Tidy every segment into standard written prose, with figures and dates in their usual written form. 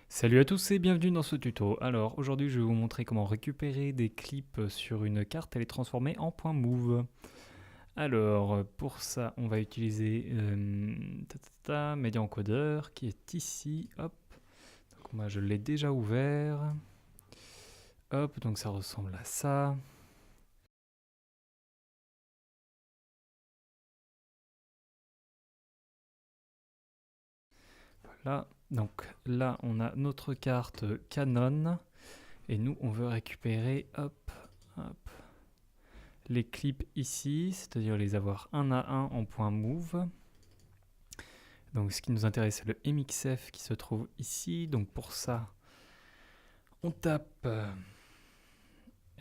Salut à tous et bienvenue dans ce tuto. Alors aujourd'hui je vais vous montrer comment récupérer des clips sur une carte et les transformer en point move. Alors pour ça on va utiliser Media Encoder qui est ici. Hop, donc moi je l'ai déjà ouvert. Hop, donc ça ressemble à ça. Voilà, donc là on a notre carte Canon et nous on veut récupérer hop, les clips ici, c'est-à-dire les avoir un à un en point move. Donc ce qui nous intéresse, c'est le MXF qui se trouve ici. Donc pour ça, on tape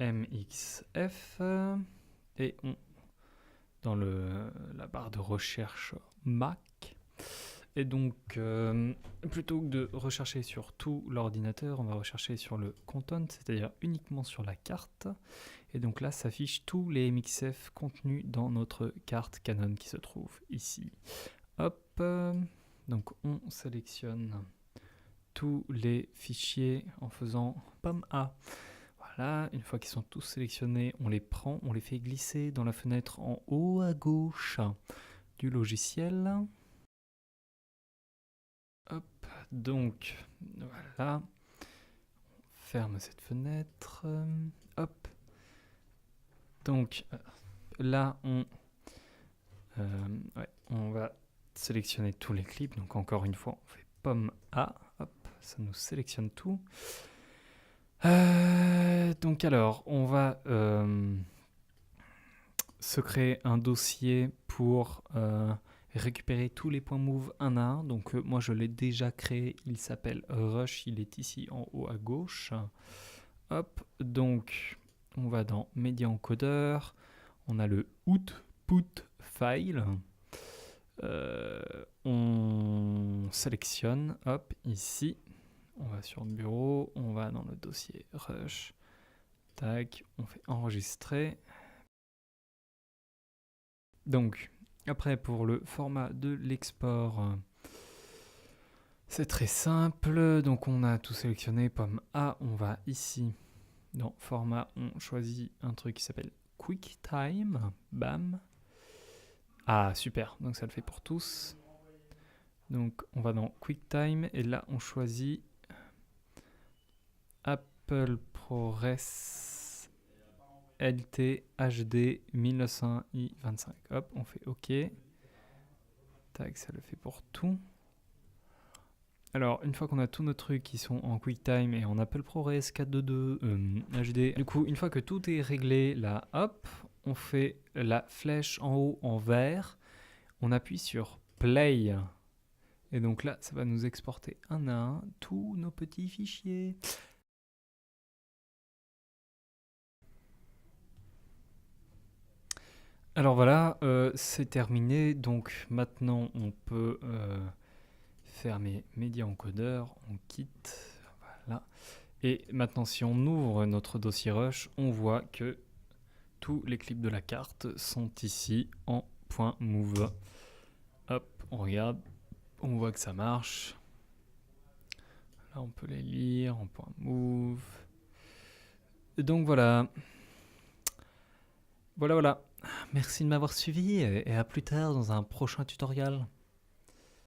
MXF et dans la barre de recherche Mac. Et donc, plutôt que de rechercher sur tout l'ordinateur, on va rechercher sur le content, c'est-à-dire uniquement sur la carte. Et donc là, s'affichent tous les MXF contenus dans notre carte Canon qui se trouve ici. Hop, donc on sélectionne tous les fichiers en faisant pomme A. Voilà, une fois qu'ils sont tous sélectionnés, on les prend, on les fait glisser dans la fenêtre en haut à gauche du logiciel. Hop, donc voilà, on ferme cette fenêtre. Hop, donc là on va sélectionner tous les clips. Donc encore une fois, on fait pomme A. Hop, ça nous sélectionne tout. Donc alors, on va se créer un dossier pour récupérer tous les points move un à un. Donc moi je l'ai déjà créé, il s'appelle Rush, il est ici en haut à gauche. Hop, donc on va dans Media Encoder, on a le output file. On sélectionne, hop, ici, on va sur le bureau, on va dans le dossier Rush, tac, on fait enregistrer. Donc, après pour le format de l'export, c'est très simple, donc on a tout sélectionné, pomme A, on va ici, dans format, on choisit un truc qui s'appelle QuickTime, bam. Ah super, donc ça le fait pour tous. Donc on va dans QuickTime et là on choisit Apple ProRes LT HD 1900i25. Hop, on fait OK. Tac, ça le fait pour tout. Alors, une fois qu'on a tous nos trucs qui sont en QuickTime et en Apple ProRes 422 HD, du coup, une fois que tout est réglé, là, hop, on fait la flèche en haut en vert. On appuie sur Play. Et donc là, ça va nous exporter un à un tous nos petits fichiers. Alors voilà, c'est terminé. Donc maintenant, on peut fermer Media Encoder. On quitte. Voilà. Et maintenant, si on ouvre notre dossier Rush, on voit que tous les clips de la carte sont ici en .move. Hop, on regarde. On voit que ça marche. Là, on peut les lire en .move. Et donc voilà. Voilà. Merci de m'avoir suivi et à plus tard dans un prochain tutoriel.